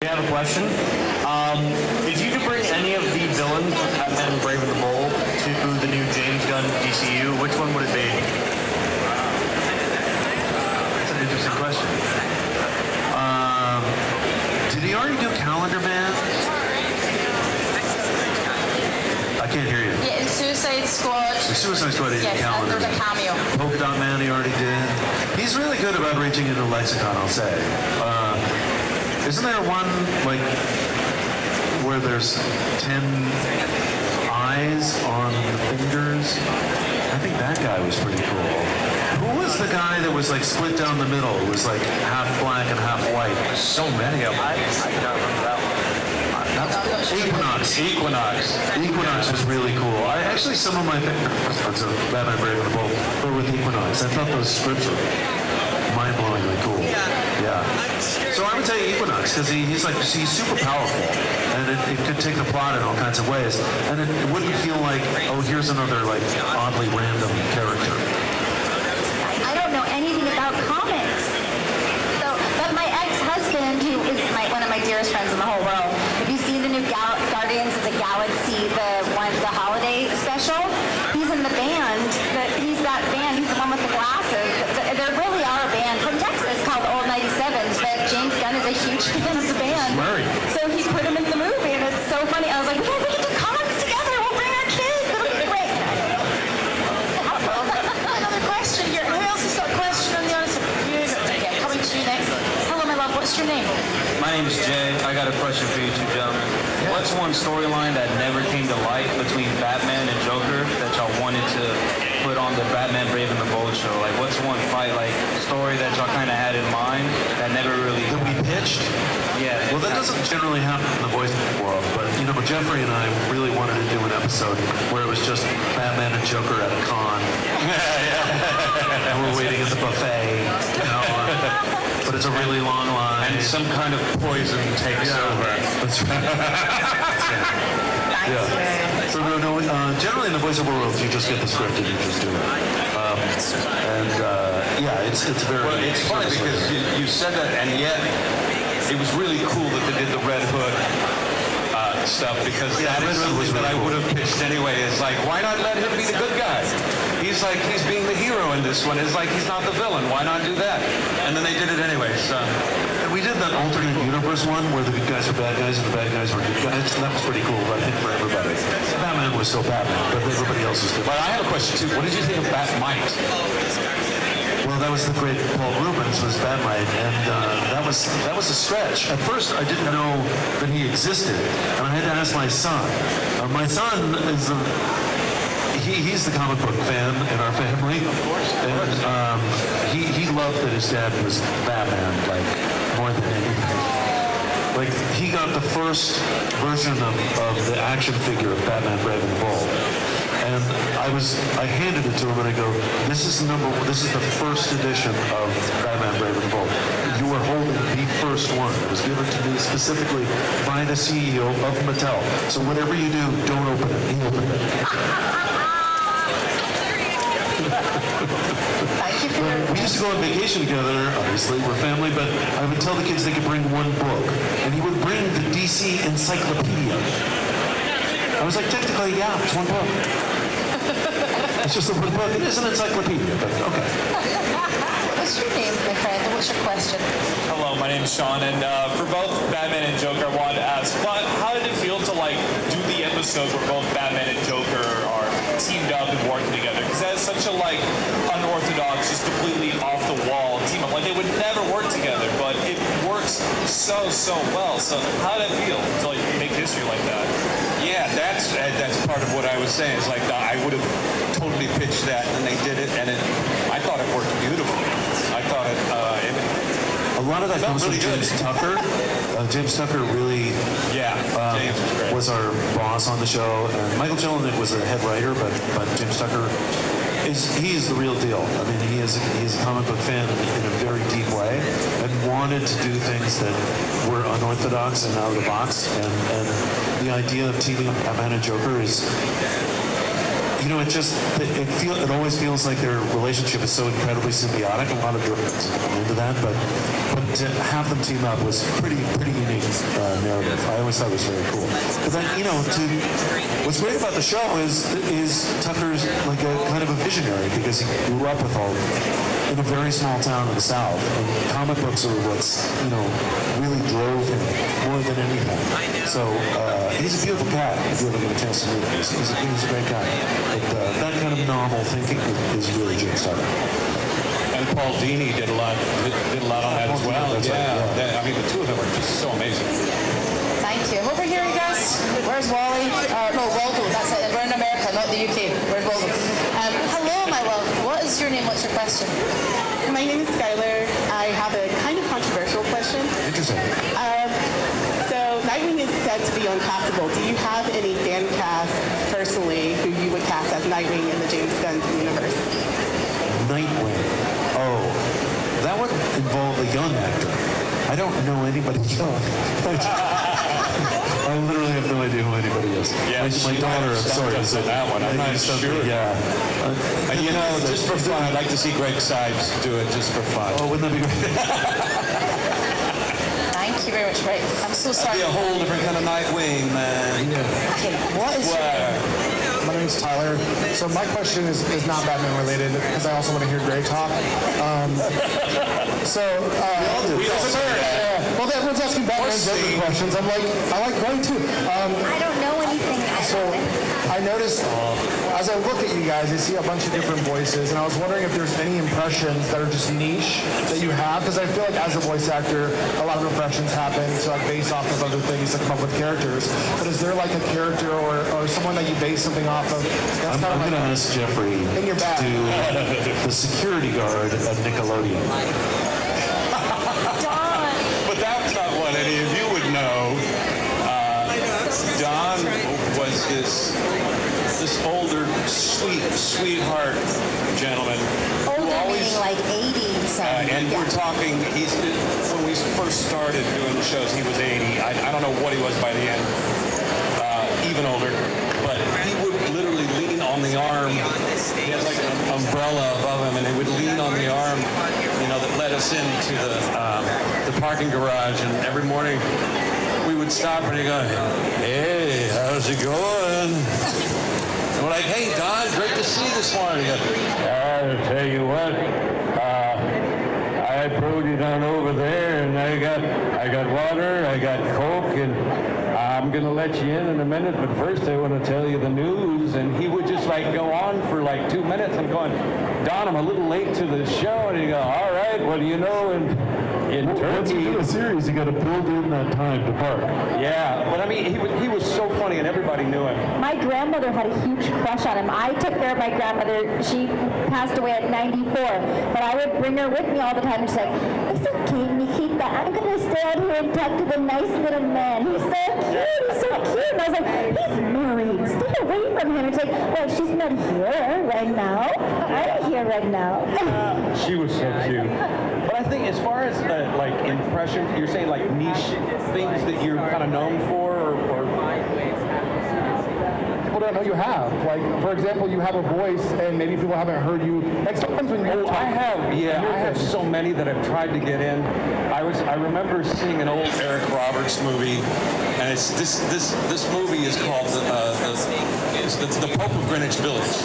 I have a question. If you could bring any of the villains from Batman and Brave and the Bold to the new James Gunn DCU, which one would it be? That's an interesting question. Did he already do Calendar Man? I can't hear you. Yeah, in Suicide Squad. The Suicide Squad is Yes, and Calendar there's a Man. cameo. Polka Dot Man he already did. He's really good about reaching into lexicon, I'll say. Isn't there one, like, where there's 10 eyes on the fingers? I think that guy was pretty cool. Who was the guy that was, like, split down the middle? It was, like, half black and half white. There's so many of them. I don't remember that one. Equinox. Equinox was really cool. Actually, some of my favorites of Batman Brave and the Bold were with Equinox. I thought those scripts were mind-blowingly cool. Yeah. So I would tell you Equinox, because he's super powerful, and it could take the plot in all kinds of ways, and it wouldn't feel like, oh, here's another, like, oddly random character. I don't know anything about comics. So, but my ex-husband, who is one of my dearest friends in the whole world, if you see the new Guardians of the Galaxy, the holiday special, he's in the band. He's that band. He's the one with the glasses. There really are a band from Texas called Old 97s, but James Gunn is a huge fan of the band. Right. So he put him in the movie, and it's so funny. I was like, we can do comics together. We'll bring our kids. It'll be great. Another question here. Who else has got a question on the other side? Okay, coming to you next. Hello, my love. What's your name? My name is Jay. I got a question for you two gentlemen. What's one storyline that never came to light between Batman and Joker that y'all wanted to put on the Batman Brave and the Bold show? Like, what's one fight, like, story that y'all kind of had in mind that never really... That we pitched? Yeah. Well, that doesn't generally happen in the voice world, but, you know, Jeffrey and I really wanted to do an episode where it was just Batman and Joker at a con. And we're waiting at the buffet, you know, but it's a really long line. And some kind of poison takes over. That's right. Yeah. So generally in the voiceover world, you just get the script and you just do it. It's very... Well, it's funny because you said that, and yet it was really cool that they did the Red Hood stuff, because that is something that I would have pitched anyway. Is like, why not let him be the good guy? He's being the hero in this one. It's like he's not the villain. Why not do that? And then they did it anyway. So we did that alternate universe one where the good guys were bad guys and the bad guys were good guys. And that was pretty cool, I think, for everybody. Batman was still Batman, but everybody else was good. But I have a question too. What did you think of Batmite? Well, that was the great Paul Rubens was Batmite, and that was a stretch. At first, I didn't know that he existed, and I had to ask my son. My son is he's the comic book fan in our family, and he loved that his dad was Batman, like, more than anything. Like, he got the first version of the action figure of Batman Brave and the Bold. And I handed it to him and I go, this is the first edition of Batman Brave and the Bold. You are holding the first one. It was given to me specifically by the CEO of Mattel. So whatever you do, don't open it. He opened it. We used to go on vacation together, obviously, we're family, but I would tell the kids they could bring one book. And he would bring the DC Encyclopedia. I was like, technically, yeah, it's one book. It's just a one book. It is an encyclopedia, but okay. What's your name, my friend? What's your question? Hello, my name is Sean, and for both Batman and Joker, I wanted to ask, how did it feel to, like, do the episodes where both Batman and Joker are teamed up and working together? Because that is such a, like, unorthodox, just completely off-the-wall team up. Like, they would never work together, but it works so well. So how did it feel to, like, make history like that? Yeah, that's part of what I was saying. It's like I would have totally pitched that, and they did it, and I thought it worked beautifully. I thought it a lot of that comes from James Tucker. James Tucker really was our boss on the show, and Michael Jelinek was a head writer, but James Tucker is the real deal. I mean, he is a comic book fan in a very deep way, and wanted to do things that were unorthodox and out of the box. And the idea of teaming up Batman and Joker is, you know, it always feels like their relationship is so incredibly symbiotic. A lot of directors come into that, but to have them team up was pretty unique narrative. I always thought it was very cool. But then, you know, what's great about the show is Tucker's like a kind of a visionary because he grew up with in a very small town in the South, and comic books are what's, you know, really drove him more than anything. So he's a beautiful cat if you ever get a chance to meet him. He's a great guy. But that kind of novel thinking is really Jim Tucker. And Paul Dini did a lot on that as well. That's right. I mean, the two of them are just so amazing. Thank you. And over here, you guys. Where's Wally? No, Waldo. That's it. We're in America, not the UK. Where's Waldo? Hello, my love. What is your name? What's your question? My name is Skylar. I have a kind of controversial question. Interesting. So Nightwing is said to be uncastable. Do you have any fan cast personally who you would cast as Nightwing in the James Gunn universe? Nightwing. Oh, that would involve a young actor. I don't know anybody young. I literally have no idea who anybody is. Yeah, my daughter, I'm sorry to say that one. I'm not sure. Yeah. And you know, just for fun, I'd like to see Greg Sibes do it just for fun. Oh, wouldn't that be great? Thank you very much. Right. I'm so sorry. That'd be a whole different kind of Nightwing, man. Okay, what is My name's Tyler. So my question is not Batman related because I also want to hear Greg talk. We all do. Well, everyone's asking Batman Joker questions. I like Greg too. I don't know anything. So I noticed as I look at you guys, I see a bunch of different voices, and I was wondering if there's any impressions that are just niche that you have, because I feel like as a voice actor, a lot of impressions happen to like base off of other things that come up with characters. But is there like a character or someone that you base something off of? I'm going to ask Jeffrey In your bag. to do the security guard at Nickelodeon. But that's not what any of you would know. Don was this older, sweetheart gentleman. Older always, meaning like 80s. and we're talking, when we first started doing the shows, he was 80. I don't know what he was by the end, even older. But he would literally lean on the arm. He had like an umbrella above him, and he would lean on the arm, you know, that led us into the parking garage. And every morning we would stop and he'd go, "Hey, how's it going?" And we're like, "Hey, Don, great to see you this morning." He goes, "I'll tell you what, I pulled you down over there, and I got water, I got Coke, and I'm going to let you in a minute, but first I want to tell you the news." And he would just like go on for like 2 minutes. I'm going, "Don, I'm a little late to the show." And he'd go, "All right, what do you know?" And in Once you Turkey, do a series, you got to build in that time to park. yeah, but I mean, he was so funny, and everybody knew him. My grandmother had a huge crush on him. I took care of my grandmother. She passed away at 94, but I would bring her with me all the time. And she's like, "It's okay, Nikita. I'm going to stay out here and talk to the nice little man. He's so cute. He's so cute." And I was like, "He's married. Stay away from him." It's like, "Well, she's not here right now. I'm here right now." She was so cute. But I think as far as like impressions, you're saying like niche things that you're kind of known for, or People don't know you have. Like, for example, you have a voice, and maybe people haven't heard you. Like sometimes when you're I have so many that I've tried to get in. I remember seeing an old Eric Roberts movie, and it's this movie is called the Pope of Greenwich Village.